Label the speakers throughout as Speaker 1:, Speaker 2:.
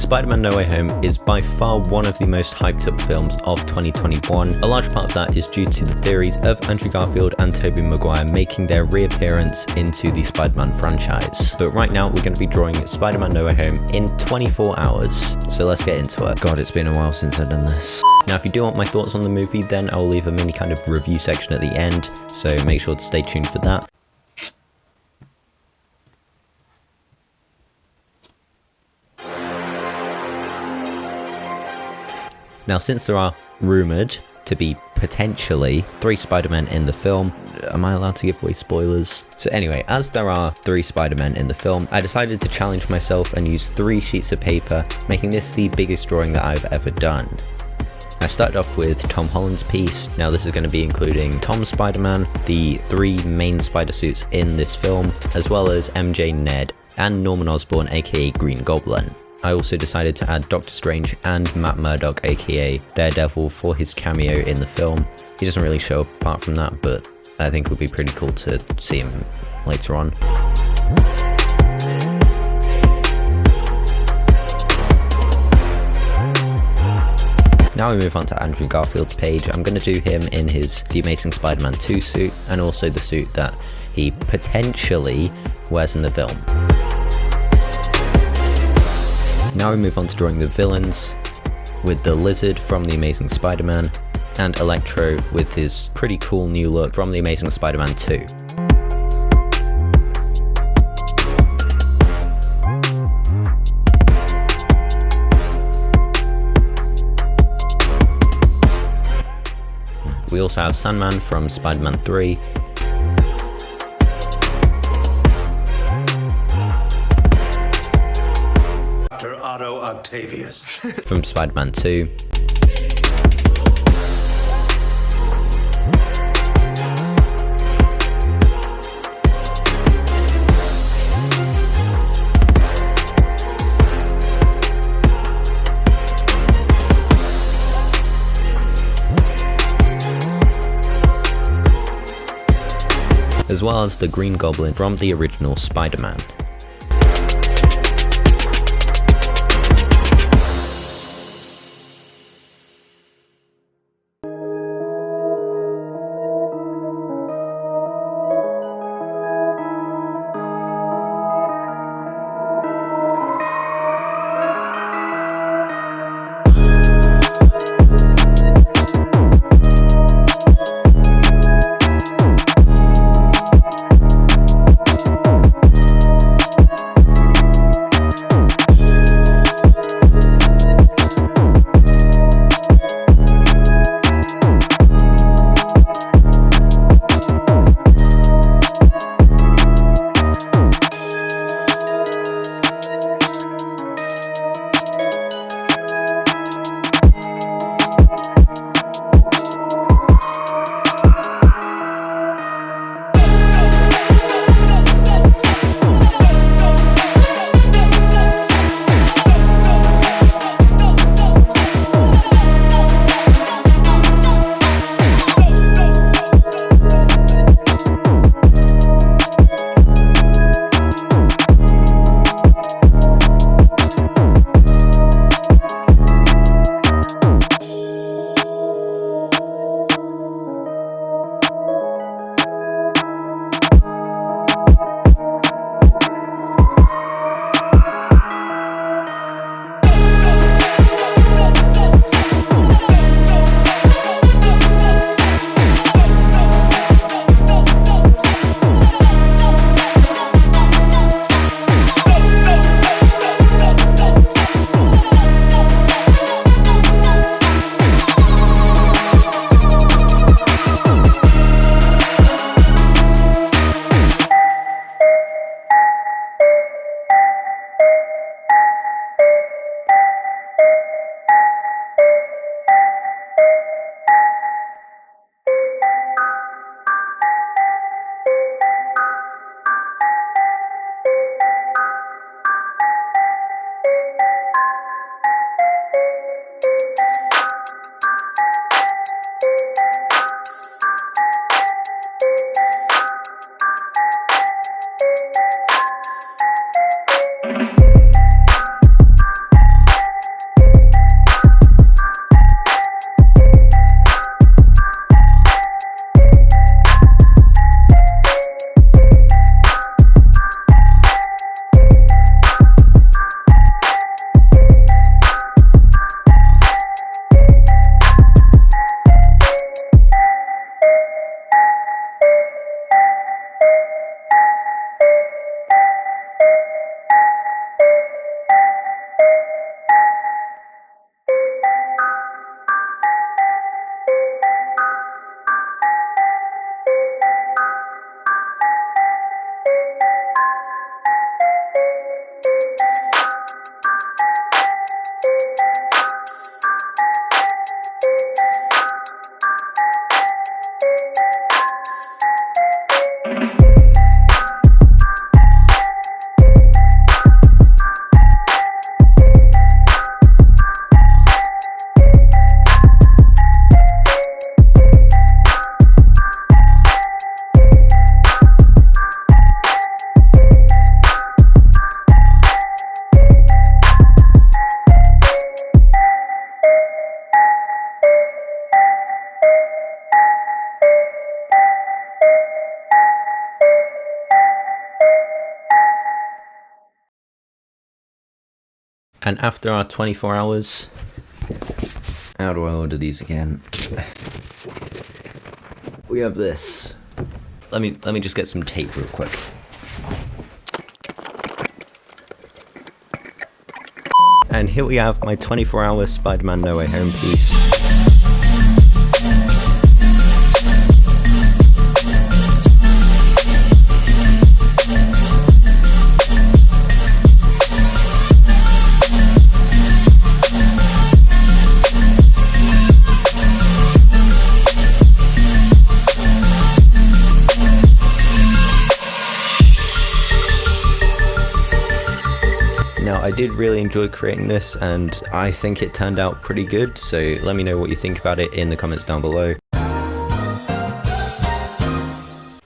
Speaker 1: Spider-Man No Way Home is by far one of the most hyped up films of 2021. A large part of that is due to the theories of Andrew Garfield and Tobey Maguire making their reappearance into the Spider-Man franchise. But right now we're going to be drawing Spider-Man No Way Home in 24 hours. So let's get into it. God, it's been a while since I've done this. Now, if you do want my thoughts on the movie, then I'll leave a mini kind of review section at the end, so make sure to stay tuned for that. Now, since there are rumoured to be potentially 3 Spider-Men in the film, am I allowed to give away spoilers? So anyway, as there are 3 Spider-Men in the film, I decided to challenge myself and use 3 sheets of paper, making this the biggest drawing that I've ever done. I started off with Tom Holland's piece. Now this is going to be including Tom's Spider-Man, the 3 main spider suits in this film, as well as MJ, Ned, and Norman Osborn aka Green Goblin. I also decided to add Doctor Strange and Matt Murdock aka Daredevil for his cameo in the film. He doesn't really show up apart from that, but I think it would be pretty cool to see him later on. Now we move on to Andrew Garfield's page. I'm going to do him in his The Amazing Spider-Man 2 suit, and also the suit that he potentially wears in the film. Now we move on to drawing the villains, with the Lizard from The Amazing Spider-Man, and Electro with his pretty cool new look from The Amazing Spider-Man 2. We also have Sandman from Spider-Man 3.
Speaker 2: Dr. Otto Octavius.
Speaker 1: From Spider-Man 2. As well as the Green Goblin from the original Spider-Man. And after our 24 hours, how do I order these again? We have this. Let me just get some tape real quick. And here we have my 24-hour Spider-Man No Way Home piece. Now, I did really enjoy creating this, and I think it turned out pretty good, so let me know what you think about it in the comments down below.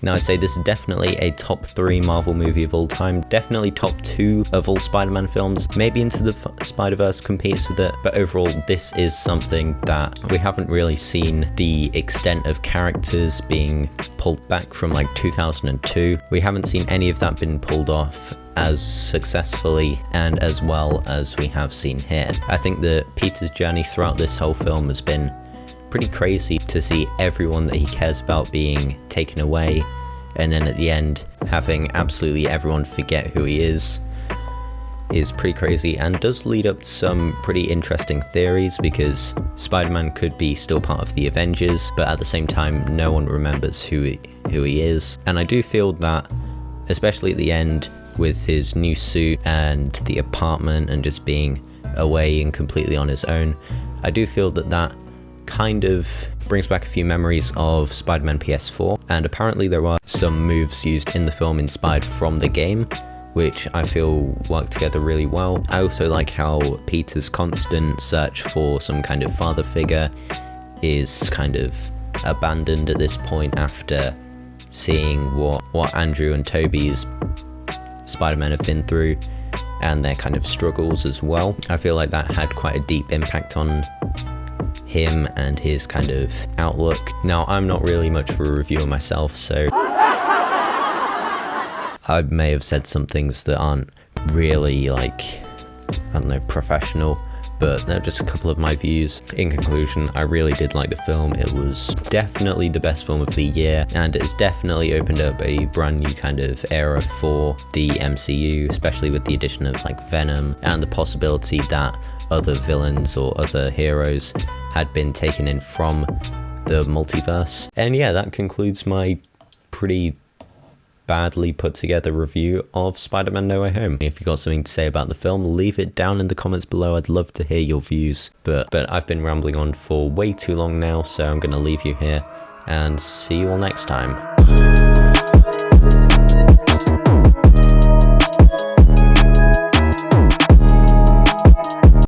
Speaker 1: Now, I'd say this is definitely a top 3 Marvel movie of all time, definitely top 2 of all Spider-Man films, maybe Into the Spider-Verse competes with it, but overall this is something that we haven't really seen the extent of characters being pulled back from like 2002. We haven't seen any of that been pulled off as successfully and as well as we have seen here. I think that Peter's journey throughout this whole film has been pretty crazy to see everyone that he cares about being taken away, and then at the end having absolutely everyone forget who he is pretty crazy, and does lead up to some pretty interesting theories, because Spider-Man could be still part of the Avengers, but at the same time no one remembers who he is. And I do feel that, especially at the end with his new suit and the apartment and just being away and completely on his own, I do feel that that kind of brings back a few memories of Spider-Man PS4, and apparently there are some moves used in the film inspired from the game, which I feel work together really well. I also like how Peter's constant search for some kind of father figure is kind of abandoned at this point after seeing what Andrew and Toby's Spider-Man have been through and their kind of struggles as well. I feel like that had quite a deep impact on him and his kind of outlook. Now, I'm not really much of a reviewer myself, so I may have said some things that aren't really, like, I don't know, professional, but they're just a couple of my views. In conclusion, I really did like the film. It was definitely the best film of the year, and it's definitely opened up a brand new kind of era for the MCU, especially with the addition of like Venom and the possibility that other villains or other heroes had been taken in from the multiverse. And yeah, that concludes my pretty badly put together review of Spider-Man No Way Home. If you've got something to say about the film, leave it down in the comments below. I'd love to hear your views, but I've been rambling on for way too long now, so I'm gonna leave you here and see you all next time.